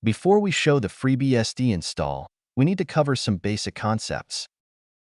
Before we show the FreeBSD install, we need to cover some basic concepts.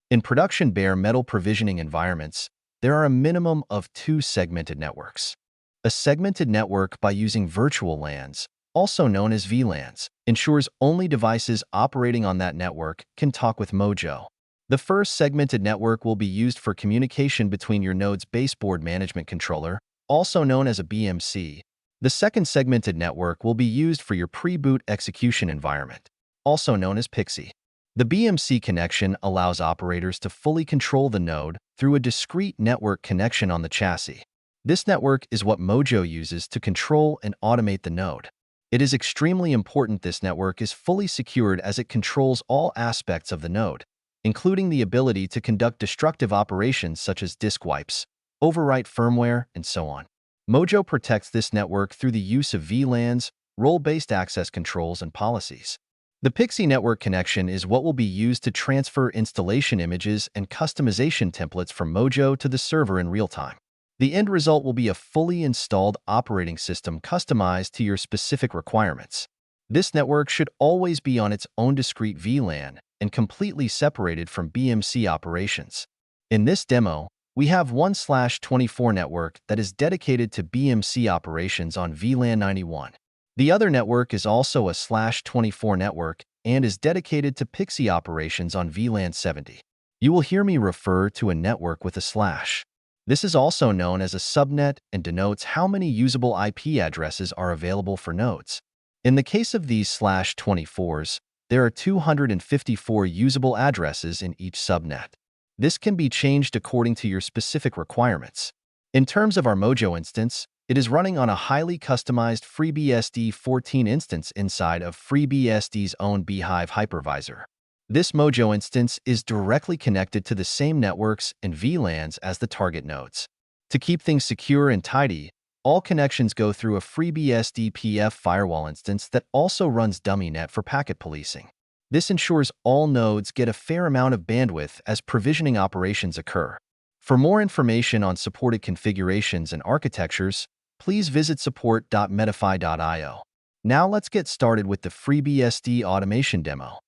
In production bare metal provisioning environments, there are a minimum of 2 segmented networks. A segmented network, by using virtual LANs, also known as VLANs, ensures only devices operating on that network can talk with MOJO. The first segmented network will be used for communication between your node's baseboard management controller, also known as a BMC. The second segmented network will be used for your pre-boot execution environment, also known as PXE. The BMC connection allows operators to fully control the node through a discrete network connection on the chassis. This network is what MOJO uses to control and automate the node. It is extremely important this network is fully secured, as it controls all aspects of the node, including the ability to conduct destructive operations such as disk wipes, overwrite firmware, and so on. MOJO protects this network through the use of VLANs, role-based access controls, and policies. The PXE network connection is what will be used to transfer installation images and customization templates from MOJO to the server in real time. The end result will be a fully installed operating system customized to your specific requirements. This network should always be on its own discrete VLAN and completely separated from BMC operations. In this demo, we have 1/24 network that is dedicated to BMC operations on VLAN 91. The other network is also a /24 network and is dedicated to PXE operations on VLAN 70. You will hear me refer to a network with a slash. This is also known as a subnet and denotes how many usable IP addresses are available for nodes. In the case of these /24s, there are 254 usable addresses in each subnet. This can be changed according to your specific requirements. In terms of our MOJO instance, it is running on a highly customized FreeBSD 14 instance inside of FreeBSD's own Beehive hypervisor. This MOJO instance is directly connected to the same networks and VLANs as the target nodes. To keep things secure and tidy, all connections go through a FreeBSD PF firewall instance that also runs DummyNet for packet policing. This ensures all nodes get a fair amount of bandwidth as provisioning operations occur. For more information on supported configurations and architectures, please visit support.metify.io. Now let's get started with the FreeBSD automation demo.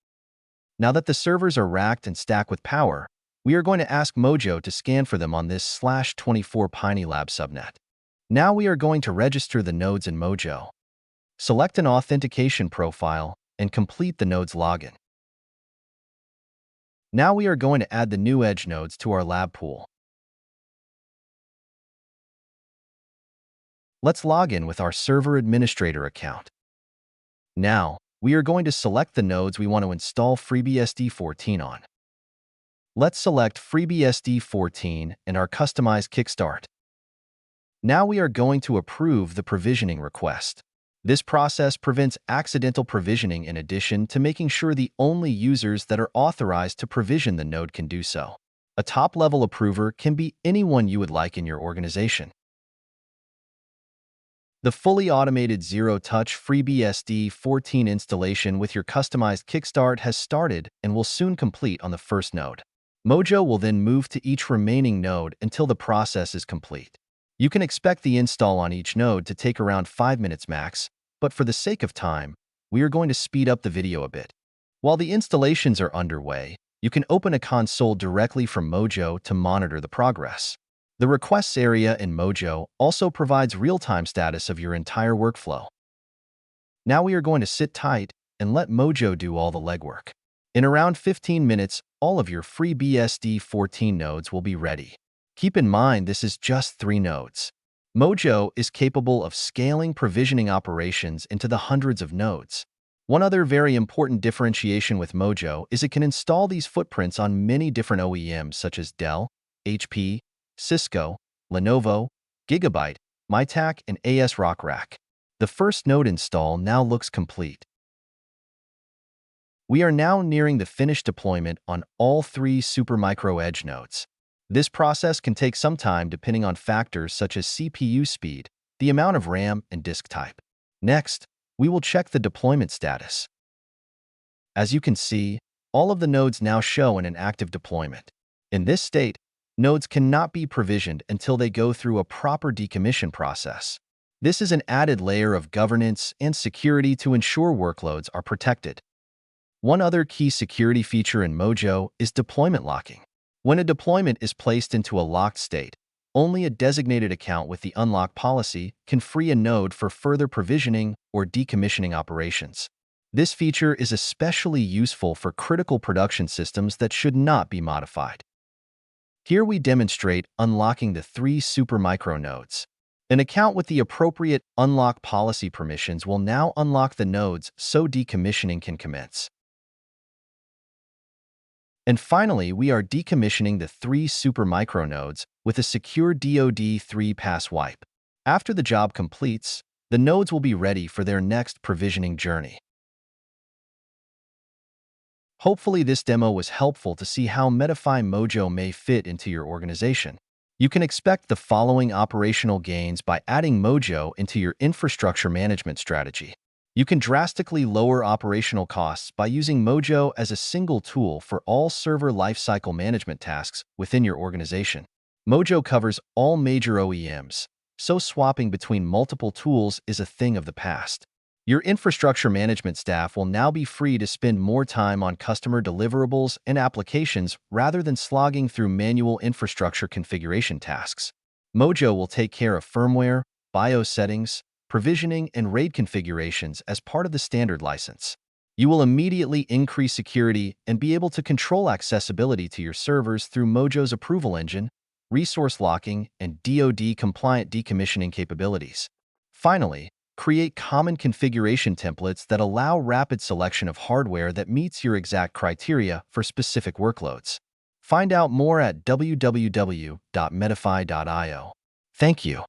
Now that the servers are racked and stacked with power, we are going to ask MOJO to scan for them on this /24 PineLab subnet. Now we are going to register the nodes in MOJO. Select an authentication profile and complete the node's login. Now we are going to add the new edge nodes to our lab pool. Let's log in with our server administrator account. Now, we are going to select the nodes we want to install FreeBSD 14 on. Let's select FreeBSD 14 and our customized Kickstart. Now we are going to approve the provisioning request. This process prevents accidental provisioning in addition to making sure the only users that are authorized to provision the node can do so. A top-level approver can be anyone you would like in your organization. The fully automated zero-touch FreeBSD 14 installation with your customized Kickstart has started and will soon complete on the first node. MOJO will then move to each remaining node until the process is complete. You can expect the install on each node to take around 5 minutes max, but for the sake of time, we are going to speed up the video a bit. While the installations are underway, you can open a console directly from MOJO to monitor the progress. The requests area in MOJO also provides real-time status of your entire workflow. Now we are going to sit tight and let MOJO do all the legwork. In around 15 minutes, all of your FreeBSD 14 nodes will be ready. Keep in mind this is just 3 nodes. MOJO is capable of scaling provisioning operations into the hundreds of nodes. One other very important differentiation with MOJO is it can install these footprints on many different OEMs such as Dell, HP, Cisco, Lenovo, Gigabyte, Mytac, and ASRock. The first node install now looks complete. We are now nearing the finished deployment on all 3 Supermicro edge nodes. This process can take some time depending on factors such as CPU speed, the amount of RAM, and disk type. Next, we will check the deployment status. As you can see, all of the nodes now show in an active deployment. In this state, nodes cannot be provisioned until they go through a proper decommission process. This is an added layer of governance and security to ensure workloads are protected. One other key security feature in MOJO is deployment locking. When a deployment is placed into a locked state, only a designated account with the unlock policy can free a node for further provisioning or decommissioning operations. This feature is especially useful for critical production systems that should not be modified. Here we demonstrate unlocking the 3 Supermicro nodes. An account with the appropriate unlock policy permissions will now unlock the nodes so decommissioning can commence. And finally, we are decommissioning the 3 Supermicro nodes with a secure DoD 3-pass wipe. After the job completes, the nodes will be ready for their next provisioning journey. Hopefully this demo was helpful to see how Metify MOJO may fit into your organization. You can expect the following operational gains by adding MOJO into your infrastructure management strategy. You can drastically lower operational costs by using MOJO as a single tool for all server lifecycle management tasks within your organization. MOJO covers all major OEMs, so swapping between multiple tools is a thing of the past. Your infrastructure management staff will now be free to spend more time on customer deliverables and applications rather than slogging through manual infrastructure configuration tasks. MOJO will take care of firmware, BIOS settings, provisioning, and RAID configurations as part of the standard license. You will immediately increase security and be able to control accessibility to your servers through MOJO's approval engine, resource locking, and DoD-compliant decommissioning capabilities. Finally, create common configuration templates that allow rapid selection of hardware that meets your exact criteria for specific workloads. Find out more at www.metify.io. Thank you.